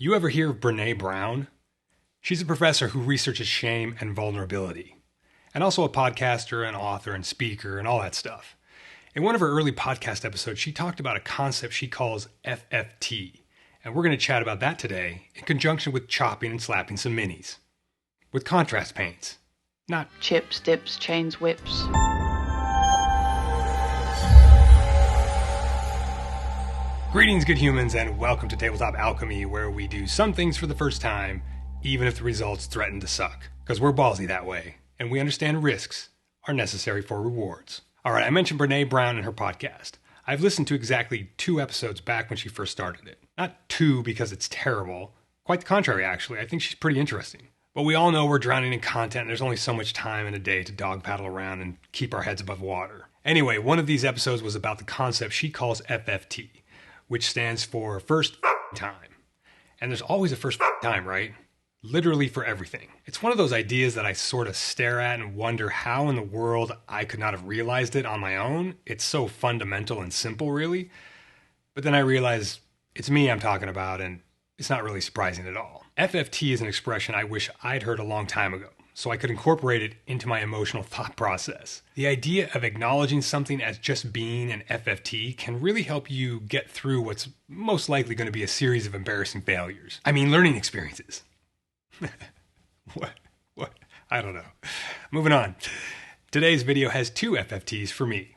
You ever hear of Brené Brown? She's a professor who researches shame and vulnerability, and also a podcaster and author and speaker and all that stuff. In one of her early podcast episodes, she talked about a concept she calls FFT, and we're going to chat about that today in conjunction with chopping and slapping some minis. With contrast paints. Not chips, dips, chains, whips. Greetings, good humans, and welcome to Tabletop Alchemy, where we do some things for the first time, even if the results threaten to suck. Because we're ballsy that way, and we understand risks are necessary for rewards. Alright, I mentioned Brené Brown in her podcast. I've listened to exactly 2 episodes back when she first started it. Not 2 because it's terrible. Quite the contrary, actually. I think she's pretty interesting. But we all know we're drowning in content, and there's only so much time in a day to dog paddle around and keep our heads above water. Anyway, one of these episodes was about the concept she calls FFT, which stands for First Fing Time. And there's always a first time, right? Literally for everything. It's one of those ideas that I sort of stare at and wonder how in the world I could not have realized it on my own. It's so fundamental and simple, really. But then I realize it's me I'm talking about, and it's not really surprising at all. FFT is an expression I wish I'd heard a long time ago, so I could incorporate it into my emotional thought process. The idea of acknowledging something as just being an FFT can really help you get through what's most likely going to be a series of embarrassing failures. I mean, learning experiences. What? I don't know. Moving on. Today's video has 2 FFTs for me.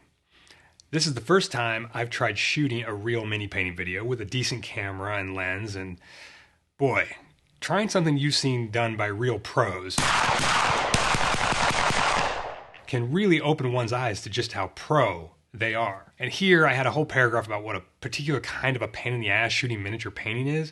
This is the first time I've tried shooting a real mini painting video with a decent camera and lens, and boy, trying something you've seen done by real pros can really open one's eyes to just how pro they are. And here I had a whole paragraph about what a particular kind of a pain in the ass shooting miniature painting is,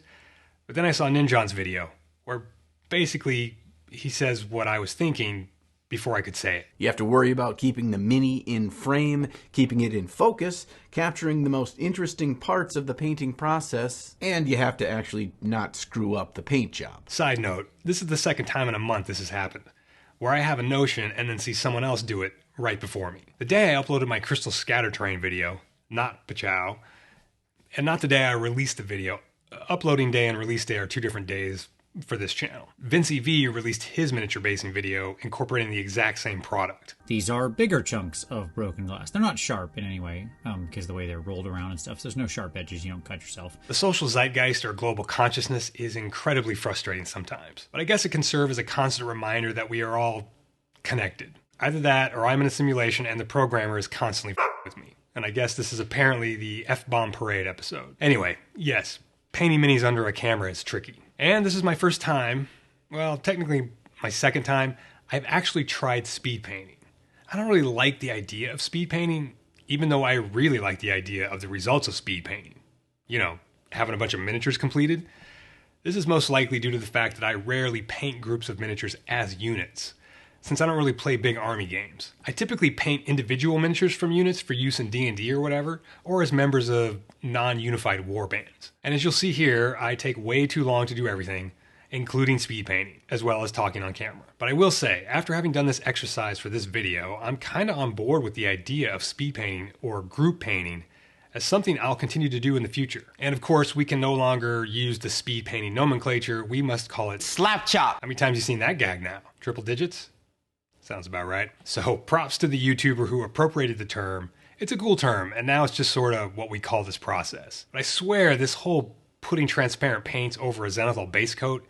but then I saw Ninjon's video, where basically he says what I was thinking before I could say it. You have to worry about keeping the mini in frame, keeping it in focus, capturing the most interesting parts of the painting process, and you have to actually not screw up the paint job. Side note, this is the second time in a month this has happened, where I have a notion and then see someone else do it right before me. The day I uploaded my crystal scatter terrain video, not Pachow, and not the day I released the video. Uploading day and release day are 2 different days for this channel. Vincey V released his miniature basing video incorporating the exact same product. These are bigger chunks of broken glass. They're not sharp in any way, because the way they're rolled around and stuff, so there's no sharp edges, you don't cut yourself. The social zeitgeist or global consciousness is incredibly frustrating sometimes, but I guess it can serve as a constant reminder that we are all connected. Either that, or I'm in a simulation and the programmer is constantly with me. And I guess this is apparently the F-bomb parade episode. Anyway, yes, painting minis under a camera is tricky. And this is my first time, well, technically my second time, I've actually tried speed painting. I don't really like the idea of speed painting, even though I really like the idea of the results of speed painting. You know, having a bunch of miniatures completed. This is most likely due to the fact that I rarely paint groups of miniatures as units, since I don't really play big army games. I typically paint individual miniatures from units for use in D&D or whatever, or as members of non-unified war bands. And as you'll see here, I take way too long to do everything, including speed painting, as well as talking on camera. But I will say, after having done this exercise for this video, I'm kinda on board with the idea of speed painting or group painting as something I'll continue to do in the future. And of course, we can no longer use the speed painting nomenclature, we must call it SlapChop. How many times have you seen that gag now? Triple digits? Sounds about right. So props to the YouTuber who appropriated the term. It's a cool term, and now it's just sort of what we call this process. But I swear this whole putting transparent paints over a zenithal base coat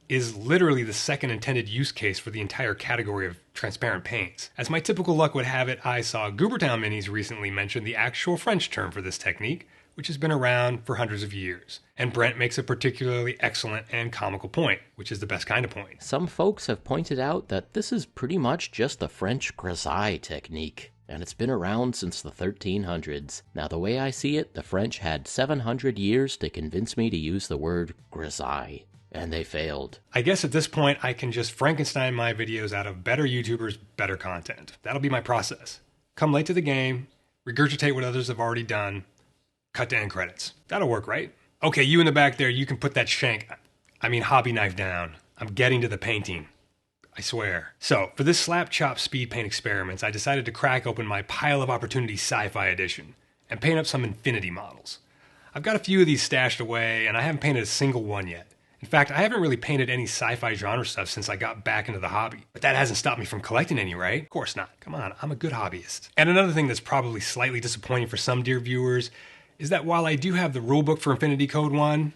is literally the second intended use case for the entire category of transparent paints. As my typical luck would have it, I saw Goobertown minis recently mention the actual French term for this technique, which has been around for hundreds of years. And Brent makes a particularly excellent and comical point, which is the best kind of point. Some folks have pointed out that this is pretty much just the French grisaille technique, and it's been around since the 1300s. Now, the way I see it, the French had 700 years to convince me to use the word grisaille, and they failed. I guess at this point, I can just Frankenstein my videos out of better YouTubers, better content. That'll be my process. Come late to the game, regurgitate what others have already done, cut to end credits. That'll work, right? Okay, you in the back there, you can put that hobby knife down. I'm getting to the painting. I swear. So, for this SlapChop speed paint experiments, I decided to crack open my Pile of Opportunity Sci-Fi Edition and paint up some Infinity models. I've got a few of these stashed away, and I haven't painted a single one yet. In fact, I haven't really painted any sci-fi genre stuff since I got back into the hobby. But that hasn't stopped me from collecting any, right? Of course not. Come on, I'm a good hobbyist. And another thing that's probably slightly disappointing for some dear viewers is that while I do have the rulebook for Infinity Code 1,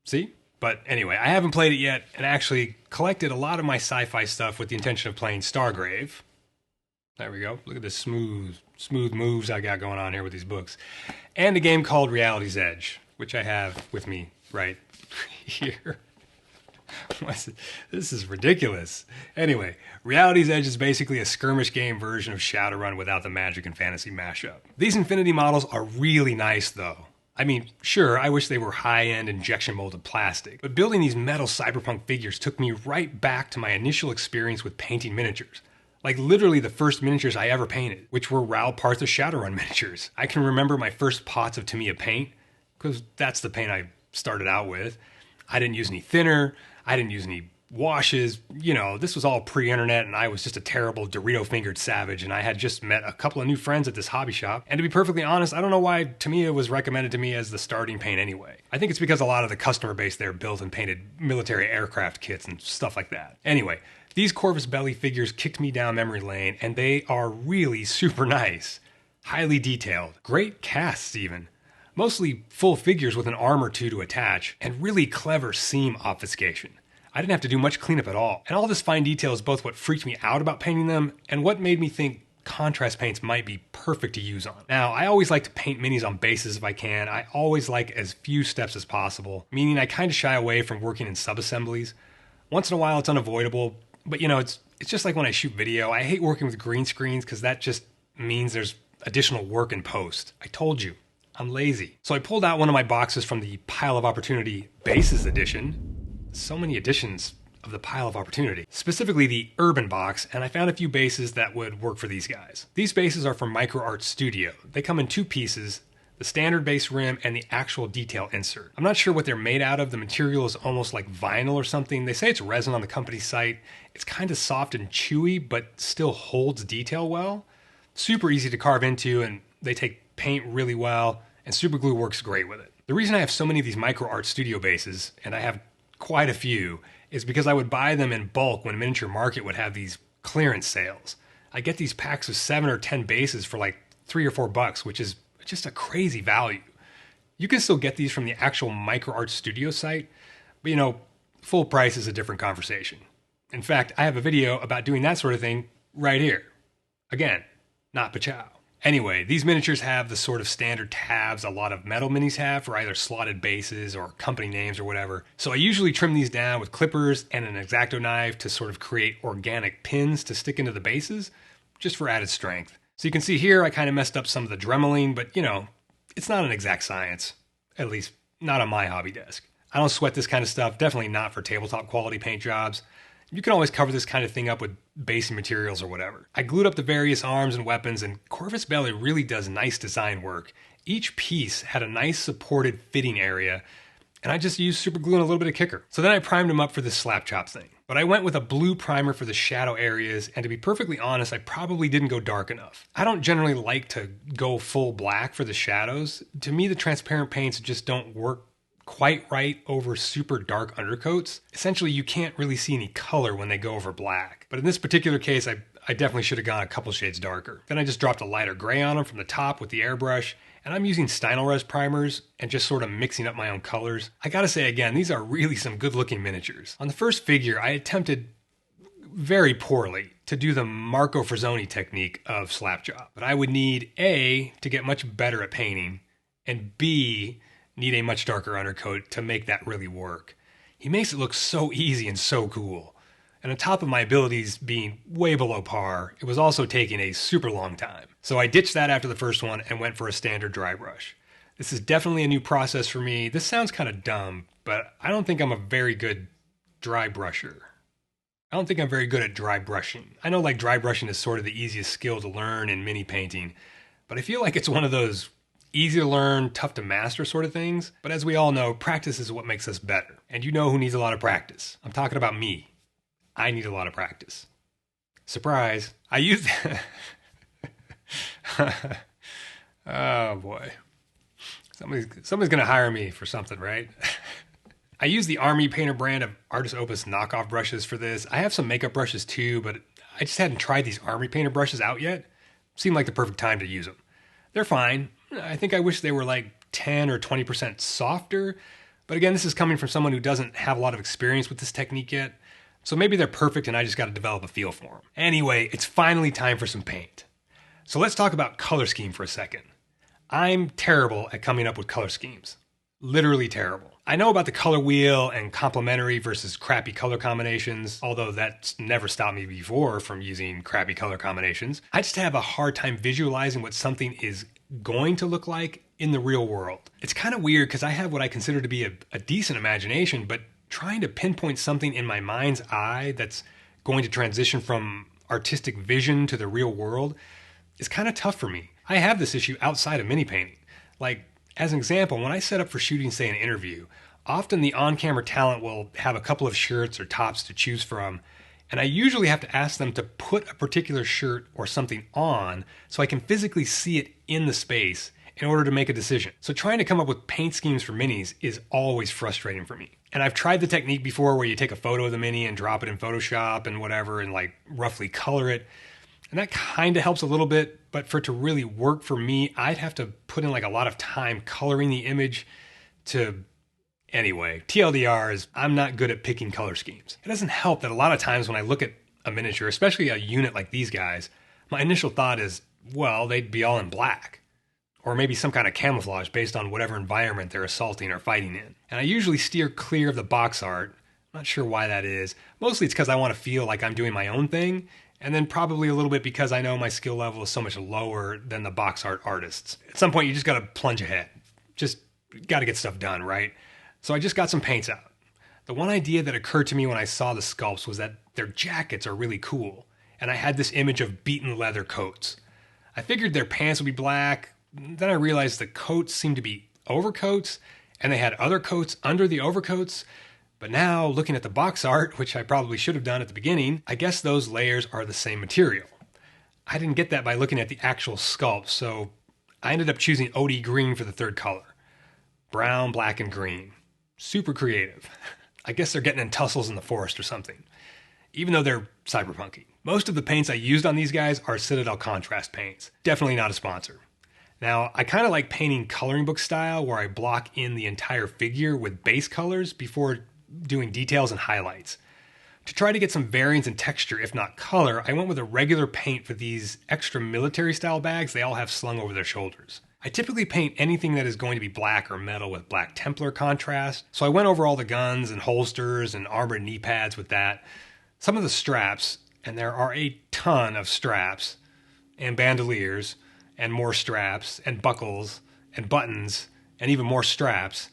see? But anyway, I haven't played it yet and actually collected a lot of my sci-fi stuff with the intention of playing Stargrave. There we go. Look at the smooth moves I got going on here with these books. And a game called Reality's Edge, which I have with me right here. This is ridiculous. Anyway, Reality's Edge is basically a skirmish game version of Shadowrun without the magic and fantasy mashup. These Infinity models are really nice though. I mean, sure, I wish they were high-end injection molded plastic, but building these metal cyberpunk figures took me right back to my initial experience with painting miniatures. Like literally the first miniatures I ever painted, which were RAL parts of Shadowrun miniatures. I can remember my first pots of Tamiya paint, because that's the paint I started out with. I didn't use any thinner, I didn't use any washes, this was all pre-internet and I was just a terrible Dorito-fingered savage and I had just met a couple of new friends at this hobby shop. And to be perfectly honest, I don't know why Tamiya was recommended to me as the starting paint anyway. I think it's because a lot of the customer base there built and painted military aircraft kits and stuff like that. Anyway, these Corvus Belli figures kicked me down memory lane and they are really super nice. Highly detailed. Great casts even. Mostly full figures with an arm or two to attach, and really clever seam obfuscation. I didn't have to do much cleanup at all. And all this fine detail is both what freaked me out about painting them and what made me think contrast paints might be perfect to use on. Now, I always like to paint minis on bases if I can. I always like as few steps as possible, meaning I kind of shy away from working in sub-assemblies. Once in a while it's unavoidable, but it's just like when I shoot video. I hate working with green screens because that just means there's additional work in post. I told you, I'm lazy. So I pulled out one of my boxes from the Pile of Opportunity Bases edition. So many editions of the Pile of Opportunity, specifically the Urban box, and I found a few bases that would work for these guys. These bases are from MicroArtStudio. They come in two pieces, the standard base rim and the actual detail insert. I'm not sure what they're made out of. The material is almost like vinyl or something. They say it's resin on the company's site. It's kind of soft and chewy, but still holds detail well. Super easy to carve into, and they take paint really well, and super glue works great with it. The reason I have so many of these MicroArtStudio bases, and I have quite a few, is because I would buy them in bulk when Miniature Market would have these clearance sales. I get these packs of 7 or 10 bases for like $3 or $4, which is just a crazy value. You can still get these from the actual MicroArtStudio site, but full price is a different conversation. In fact, I have a video about doing that sort of thing right here. Again, not pachow. Anyway, these miniatures have the sort of standard tabs a lot of metal minis have for either slotted bases or company names or whatever. So I usually trim these down with clippers and an X-Acto knife to sort of create organic pins to stick into the bases, just for added strength. So you can see here I kind of messed up some of the dremeling, but it's not an exact science. At least, not on my hobby desk. I don't sweat this kind of stuff, definitely not for tabletop quality paint jobs. You can always cover this kind of thing up with basing materials or whatever. I glued up the various arms and weapons, and Corvus Belli really does nice design work. Each piece had a nice supported fitting area, and I just used super glue and a little bit of kicker. So then I primed them up for this SlapChop thing. But I went with a blue primer for the shadow areas, and to be perfectly honest, I probably didn't go dark enough. I don't generally like to go full black for the shadows. To me, the transparent paints just don't work quite right over super dark undercoats. Essentially, you can't really see any color when they go over black. But in this particular case, I definitely should have gone a couple shades darker. Then I just dropped a lighter gray on them from the top with the airbrush, and I'm using Stynylrez primers and just sort of mixing up my own colors. I gotta say again, these are really some good looking miniatures. On the first figure, I attempted very poorly to do the Marco Frazzoni technique of SlapChop. But I would need A, to get much better at painting, and B, need a much darker undercoat to make that really work. He makes it look so easy and so cool. And on top of my abilities being way below par, it was also taking a super long time. So I ditched that after the first one and went for a standard dry brush. This is definitely a new process for me. This sounds kind of dumb, but I don't think I'm a very good dry brusher. I don't think I'm very good at dry brushing. I know like dry brushing is sort of the easiest skill to learn in mini painting, but I feel like it's one of those easy to learn, tough to master sort of things. But as we all know, practice is what makes us better. And you know who needs a lot of practice. I'm talking about me. I need a lot of practice. Surprise. I use oh boy. Somebody's gonna hire me for something, right? I use the Army Painter brand of Artist Opus knockoff brushes for this. I have some makeup brushes too, but I just hadn't tried these Army Painter brushes out yet. Seemed like the perfect time to use them. They're fine. I think I wish they were like 10 or 20% softer, but again, this is coming from someone who doesn't have a lot of experience with this technique yet, so maybe they're perfect and I just got to develop a feel for them. Anyway, it's finally time for some paint. So let's talk about color scheme for a second. I'm terrible at coming up with color schemes. Literally terrible. I know about the color wheel and complementary versus crappy color combinations, although that's never stopped me before from using crappy color combinations. I just have a hard time visualizing what something is going to look like in the real world. It's kind of weird because I have what I consider to be a decent imagination, but trying to pinpoint something in my mind's eye that's going to transition from artistic vision to the real world is kind of tough for me. I have this issue outside of mini painting. Like, as an example, when I set up for shooting, say, an interview, often the on-camera talent will have a couple of shirts or tops to choose from, and I usually have to ask them to put a particular shirt or something on so I can physically see it in the space in order to make a decision. So trying to come up with paint schemes for minis is always frustrating for me. And I've tried the technique before where you take a photo of the mini and drop it in Photoshop and whatever and like roughly color it. And that kind of helps a little bit, but for it to really work for me, I'd have to put in like a lot of time coloring the image to... Anyway, TLDR is I'm not good at picking color schemes. It doesn't help that a lot of times when I look at a miniature, especially a unit like these guys, my initial thought is, well, they'd be all in black. Or maybe some kind of camouflage based on whatever environment they're assaulting or fighting in. And I usually steer clear of the box art. I'm not sure why that is. Mostly it's because I want to feel like I'm doing my own thing, and then probably a little bit because I know my skill level is so much lower than the box art artists. At some point, you just got to plunge ahead. Just got to get stuff done, right? So I just got some paints out. The one idea that occurred to me when I saw the sculpts was that their jackets are really cool, and I had this image of beaten leather coats. I figured their pants would be black, then I realized the coats seemed to be overcoats, and they had other coats under the overcoats. But now, looking at the box art, which I probably should have done at the beginning, I guess those layers are the same material. I didn't get that by looking at the actual sculpt, so I ended up choosing OD green for the third color. Brown, black, and green. Super creative. I guess they're getting in tussles in the forest or something, even though they're cyberpunky. Most of the paints I used on these guys are Citadel contrast paints. Definitely not a sponsor. Now, I kind of like painting coloring book style where I block in the entire figure with base colors before doing details and highlights. To try to get some variance in texture, if not color, I went with a regular paint for these extra military style bags they all have slung over their shoulders. I typically paint anything that is going to be black or metal with black Templar contrast, so I went over all the guns and holsters and armored knee pads with that. Some of the straps, and there are a ton of straps, and bandoliers, and more straps, and buckles, and buttons, and even more straps.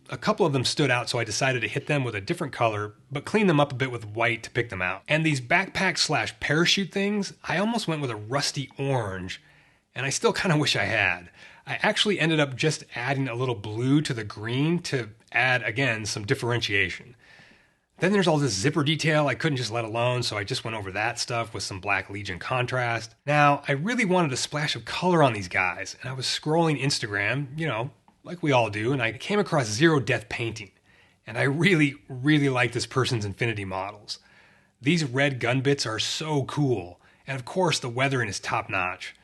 A couple of them stood out, so I decided to hit them with a different color, but clean them up a bit with white to pick them out. And these backpack / parachute things, I almost went with a rusty orange, and I still kind of wish I had. I actually ended up just adding a little blue to the green to add, again, some differentiation. Then there's all this zipper detail I couldn't just let alone, so I just went over that stuff with some Black Legion contrast. Now, I really wanted a splash of color on these guys, and I was scrolling Instagram, like we all do, and I came across Zero Death Painting, and I really, really like this person's Infinity models. These red gun bits are so cool, and of course the weathering is top notch.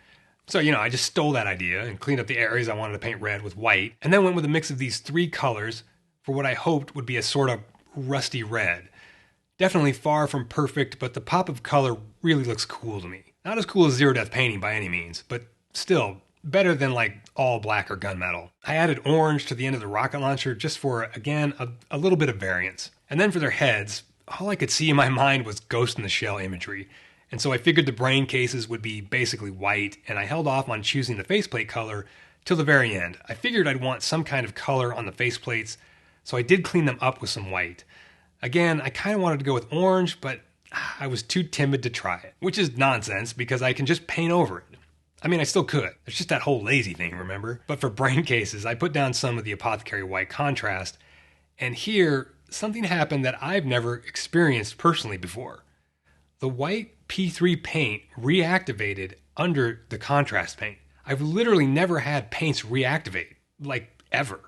So, I just stole that idea and cleaned up the areas I wanted to paint red with white, and then went with a mix of these three colors for what I hoped would be a sort of rusty red. Definitely far from perfect, but the pop of color really looks cool to me. Not as cool as Zero Death Painting by any means, but still better than like all black or gunmetal. I added orange to the end of the rocket launcher just for, again, a little bit of variance. And then for their heads, all I could see in my mind was Ghost in the Shell imagery. And so I figured the brain cases would be basically white, and I held off on choosing the faceplate color till the very end. I figured I'd want some kind of color on the faceplates, so I did clean them up with some white. Again, I kind of wanted to go with orange, but I was too timid to try it, which is nonsense because I can just paint over it. I mean, I still could. It's just that whole lazy thing, remember? But for brain cases, I put down some of the Apothecary white contrast, and here, something happened that I've never experienced personally before. The white P3 paint reactivated under the contrast paint. I've literally never had paints reactivate, like ever.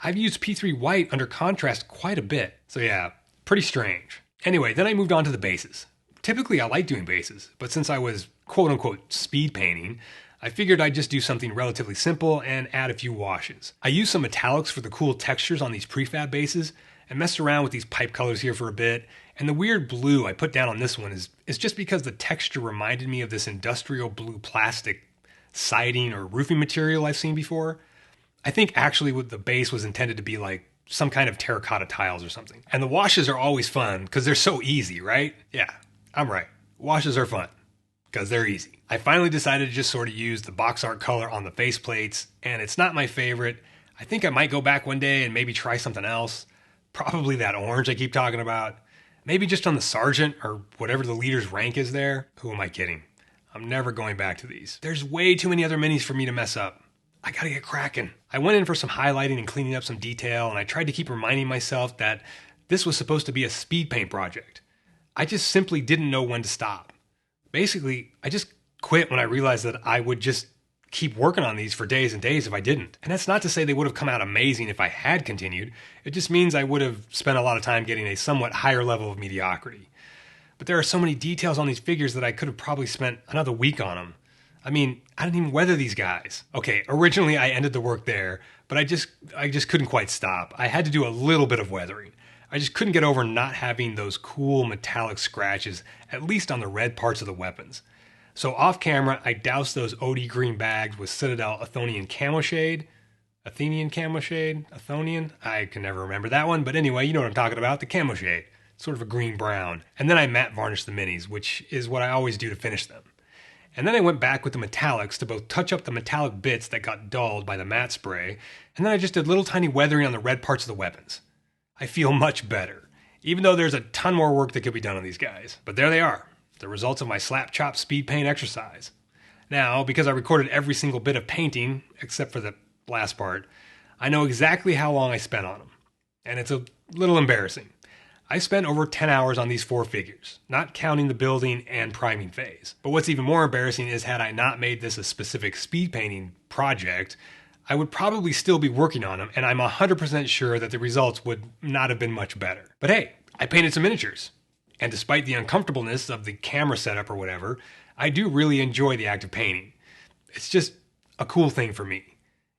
I've used P3 white under contrast quite a bit. So yeah, pretty strange. Anyway, then I moved on to the bases. Typically I like doing bases, but since I was quote unquote speed painting, I figured I'd just do something relatively simple and add a few washes. I used some metallics for the cool textures on these prefab bases and messed around with these pipe colors here for a bit. And the weird blue I put down on this one is just because the texture reminded me of this industrial blue plastic siding or roofing material I've seen before. I think actually what the base was intended to be like some kind of terracotta tiles or something. And the washes are always fun because they're so easy, right? Yeah, I'm right. Washes are fun because they're easy. I finally decided to just sort of use the box art color on the faceplates, and it's not my favorite. I think I might go back one day and maybe try something else. Probably that orange I keep talking about. Maybe just on the sergeant or whatever the leader's rank is there. Who am I kidding? I'm never going back to these. There's way too many other minis for me to mess up. I gotta get cracking. I went in for some highlighting and cleaning up some detail, and I tried to keep reminding myself that this was supposed to be a speed paint project. I just simply didn't know when to stop. Basically, I just quit when I realized that I would just keep working on these for days and days if I didn't. And that's not to say they would have come out amazing if I had continued. It just means I would have spent a lot of time getting a somewhat higher level of mediocrity. But there are so many details on these figures that I could have probably spent another week on them. I mean, I didn't even weather these guys. Okay, originally I ended the work there, but I just couldn't quite stop. I had to do a little bit of weathering. I just couldn't get over not having those cool metallic scratches, at least on the red parts of the weapons. So off camera, I doused those OD green bags with Citadel Athenian Camo Shade. Athenian Camo Shade? Athenian? I can never remember that one, but anyway, you know what I'm talking about, the Camo Shade. Sort of a green-brown. And then I matte varnished the minis, which is what I always do to finish them. And then I went back with the metallics to both touch up the metallic bits that got dulled by the matte spray, and then I just did little tiny weathering on the red parts of the weapons. I feel much better, even though there's a ton more work that could be done on these guys. But there they are, the results of my SlapChop speed paint exercise. Now, because I recorded every single bit of painting, except for the last part, I know exactly how long I spent on them. And it's a little embarrassing. I spent over 10 hours on these 4 figures, not counting the building and priming phase. But what's even more embarrassing is had I not made this a specific speed painting project, I would probably still be working on them, and I'm 100% sure that the results would not have been much better. But hey, I painted some miniatures. And despite the uncomfortableness of the camera setup or whatever, I do really enjoy the act of painting. It's just a cool thing for me.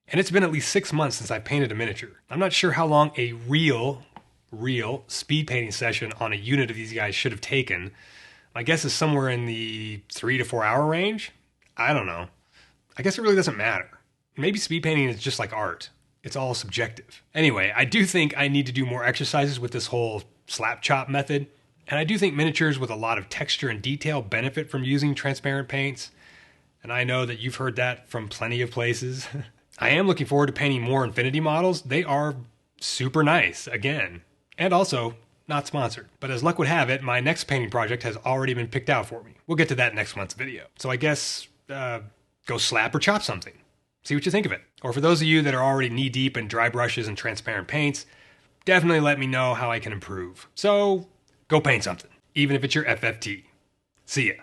And it's been at least 6 months since I painted a miniature. I'm not sure how long a real speed painting session on a unit of these guys should have taken. My guess is somewhere in the 3 to 4 hour range. I don't know. I guess it really doesn't matter. Maybe speed painting is just like art. It's all subjective. Anyway, I do think I need to do more exercises with this whole SlapChop method. And I do think miniatures with a lot of texture and detail benefit from using transparent paints. And I know that you've heard that from plenty of places. I am looking forward to painting more Infinity models. They are super nice, again. And also, not sponsored. But as luck would have it, my next painting project has already been picked out for me. We'll get to that next month's video. So I guess, go slap or chop something. See what you think of it. Or for those of you that are already knee-deep in dry brushes and transparent paints, definitely let me know how I can improve. So, go paint something, even if it's your FFT. See ya.